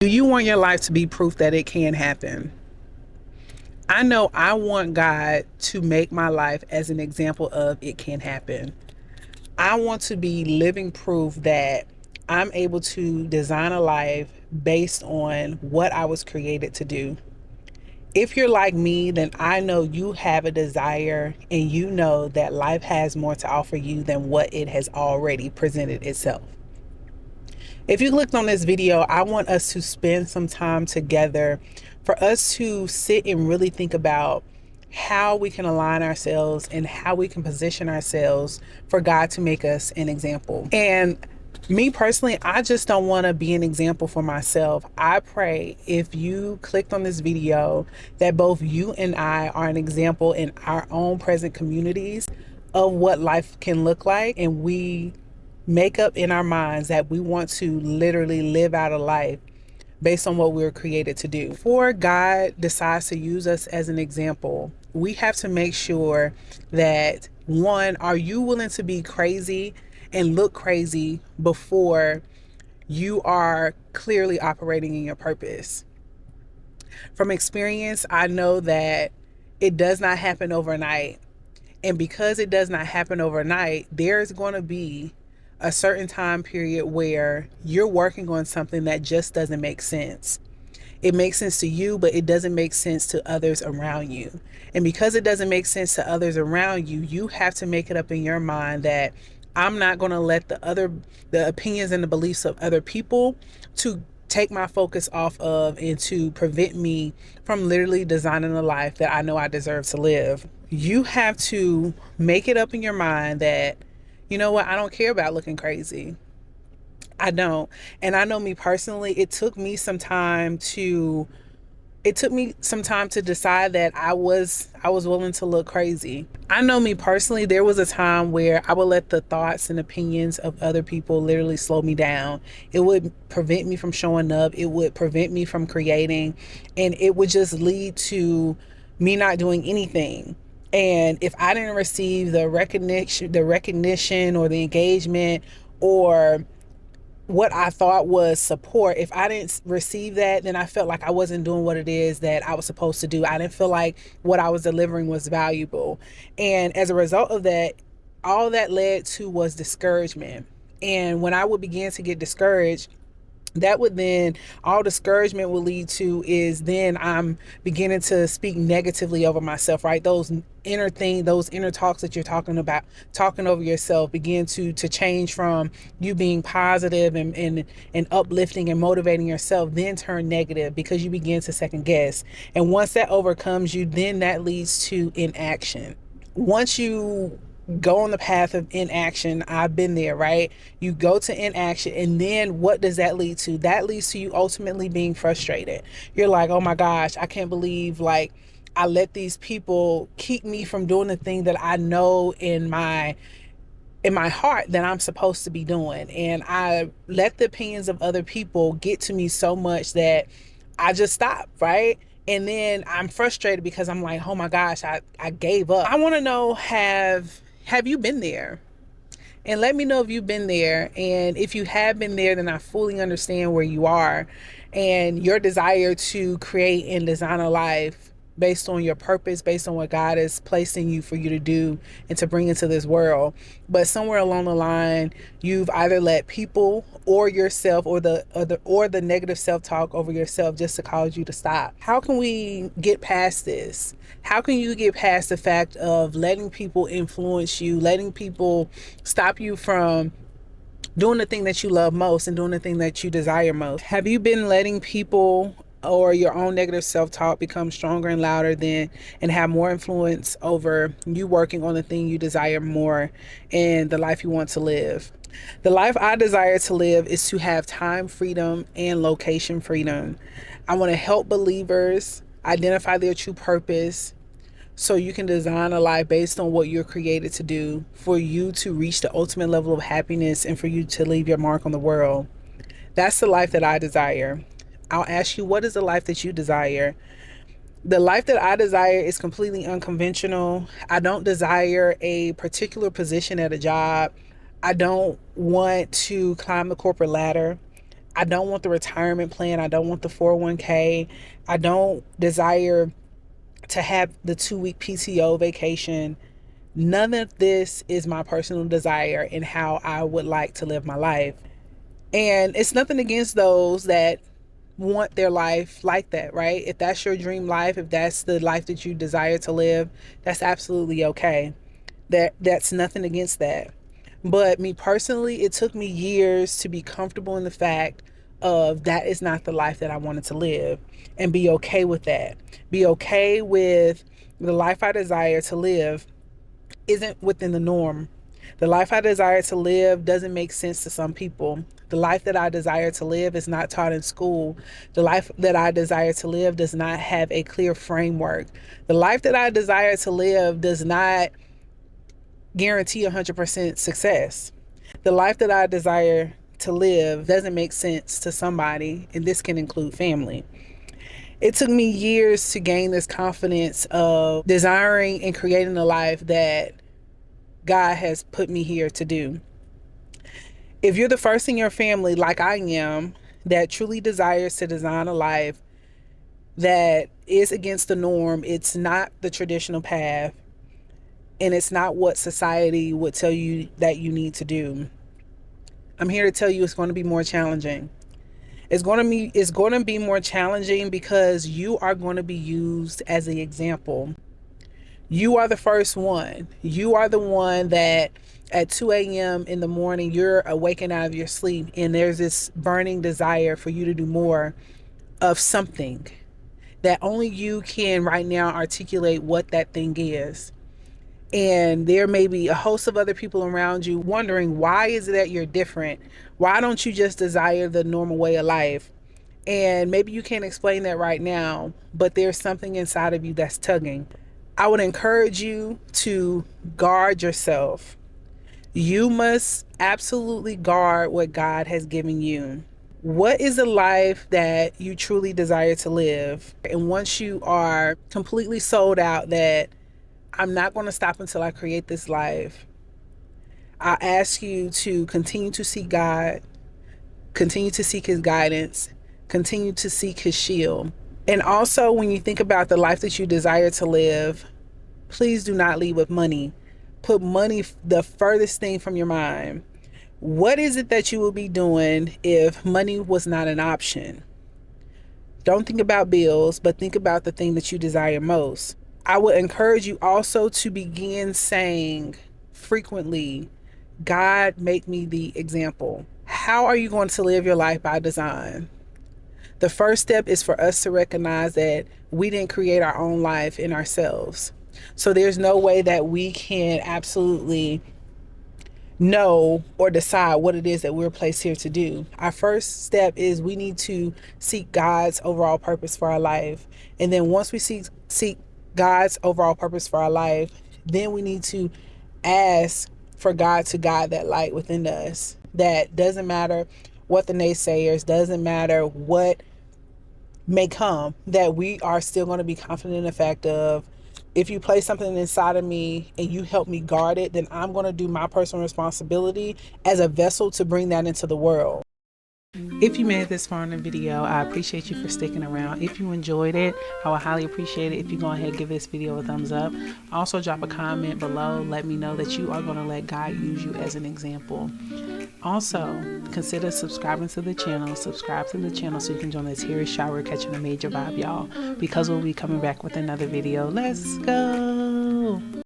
Do you want your life to be proof that it can happen? I know I want God to make my life as an example of it can happen. I want to be living proof that I'm able to design a life based on what I was created to do. If you're like me, then I know you have a desire and you know that life has more to offer you than what it has already presented itself. If you clicked on this video, I want us to spend some time together for us to sit and really think about how we can align ourselves and how we can position ourselves for God to make us an example. And me personally, I just don't want to be an example for myself. I pray if you clicked on this video that both you and I are an example in our own present communities of what life can look like, and we make up in our minds that we want to literally live out a life based on what we were created to do. Before God decides to use us as an example, we have to make sure that, one, are you willing to be crazy and look crazy before you are clearly operating in your purpose? From experience, I know that it does not happen overnight. And because it does not happen overnight, there's going to be a certain time period where you're working on something that just doesn't make sense. It makes sense to you, but it doesn't make sense to others around you. And because it doesn't make sense to others around you, you have to make it up in your mind that I'm not going to let the opinions and the beliefs of other people to take my focus off of and to prevent me from literally designing the life that I know I deserve to live. You have to make it up in your mind that, you know what, I don't care about looking crazy. I don't. And I know me personally, it took me some time to decide that I was willing to look crazy. I know me personally, there was a time where I would let the thoughts and opinions of other people literally slow me down. It would prevent me from showing up, it would prevent me from creating, and it would just lead to me not doing anything. And if I didn't receive the recognition or the engagement, or what I thought was support, if I didn't receive that, then I felt like I wasn't doing what it is that I was supposed to do. I didn't feel like what I was delivering was valuable. And as a result of that, all that led to was discouragement. And when I would begin to get discouraged, that would then, all discouragement will lead to is then I'm beginning to speak negatively over myself, right? Those inner talks that you're talking about, talking over yourself, begin to change from you being positive and uplifting and motivating yourself, then turn negative because you begin to second guess. And once that overcomes you, then that leads to inaction. Once you go on the path of inaction, I've been there, right? You go to inaction, and then what does that lead to? That leads to you ultimately being frustrated. You're like, oh my gosh, I can't believe, like, I let these people keep me from doing the thing that I know in my heart that I'm supposed to be doing. And I let the opinions of other people get to me so much that I just stop, right? And then I'm frustrated because I'm like, oh my gosh, I gave up. I want to know, have you been there? And let me know if you've been there. And if you have been there, then I fully understand where you are and your desire to create and design a life based on your purpose, based on what God is placing you for you to do and to bring into this world. But somewhere along the line, you've either let people or yourself or the negative self-talk over yourself just to cause you to stop. How can we get past this? How can you get past the fact of letting people influence you, letting people stop you from doing the thing that you love most and doing the thing that you desire most? Have you been letting people or your own negative self-talk become stronger and louder than and have more influence over you working on the thing you desire more and the life you want to live? The life I desire to live is to have time freedom and location freedom. I want to help believers identify their true purpose so you can design a life based on what you're created to do, for you to reach the ultimate level of happiness and for you to leave your mark on the world. That's the life that I desire. I'll ask you, what is the life that you desire? The life that I desire is completely unconventional. I don't desire a particular position at a job. I don't want to climb the corporate ladder. I don't want the retirement plan. I don't want the 401k. I don't desire to have the 2-week PTO vacation. None of this is my personal desire and how I would like to live my life. And it's nothing against those that want their life like that, right? If that's your dream life, if that's the life that you desire to live, that's absolutely okay. That's nothing against that. But me personally, it took me years to be comfortable in the fact of that is not the life that I wanted to live, and be okay with that. Be okay with the life I desire to live isn't within the norm. The life I desire to live doesn't make sense to some people. The life that I desire to live is not taught in school. The life that I desire to live does not have a clear framework. The life that I desire to live does not guarantee 100% success. The life that I desire to live doesn't make sense to somebody, and this can include family. It took me years to gain this confidence of desiring and creating a life that God has put me here to do. If you're the first in your family, like I am, that truly desires to design a life that is against the norm, it's not the traditional path, and it's not what society would tell you that you need to do, I'm here to tell you it's going to be more challenging. It's going to be more challenging because you are going to be used as an example. You are the first one. You are the one that at 2 a.m. in the morning, you're awakened out of your sleep, and there's this burning desire for you to do more of something that only you can right now articulate what that thing is. And there may be a host of other people around you wondering, why is it that you're different? Why don't you just desire the normal way of life? And maybe you can't explain that right now, but there's something inside of you that's tugging. I would encourage you to guard yourself. You must absolutely guard what God has given you. What is the life that you truly desire to live? And once you are completely sold out that I'm not going to stop until I create this life, I ask you to continue to seek God, continue to seek his guidance, continue to seek his shield. And also, when you think about the life that you desire to live, please do not lead with money. Put money the furthest thing from your mind. What is it that you will be doing if money was not an option? Don't think about bills, but think about the thing that you desire most. I would encourage you also to begin saying frequently, God, make me the example. How are you going to live your life by design? The first step is for us to recognize that we didn't create our own life in ourselves. So there's no way that we can absolutely know or decide what it is that we're placed here to do. Our first step is we need to seek God's overall purpose for our life. And then once we seek God's overall purpose for our life, then we need to ask for God to guide that light within us. That doesn't matter what the naysayers, doesn't matter what may come, that we are still going to be confident in the fact of, if you place something inside of me and you help me guard it, then I'm going to do my personal responsibility as a vessel to bring that into the world. If you made it this far in the video, I appreciate you for sticking around. If you enjoyed it, I would highly appreciate it if you go ahead and give this video a thumbs up. Also, drop a comment below. Let me know that you are going to let God use you as an example. Also, consider subscribing to the channel. Subscribe to the channel so you can join the Terry Shower Catching a Major Vibe, y'all. Because we'll be coming back with another video. Let's go.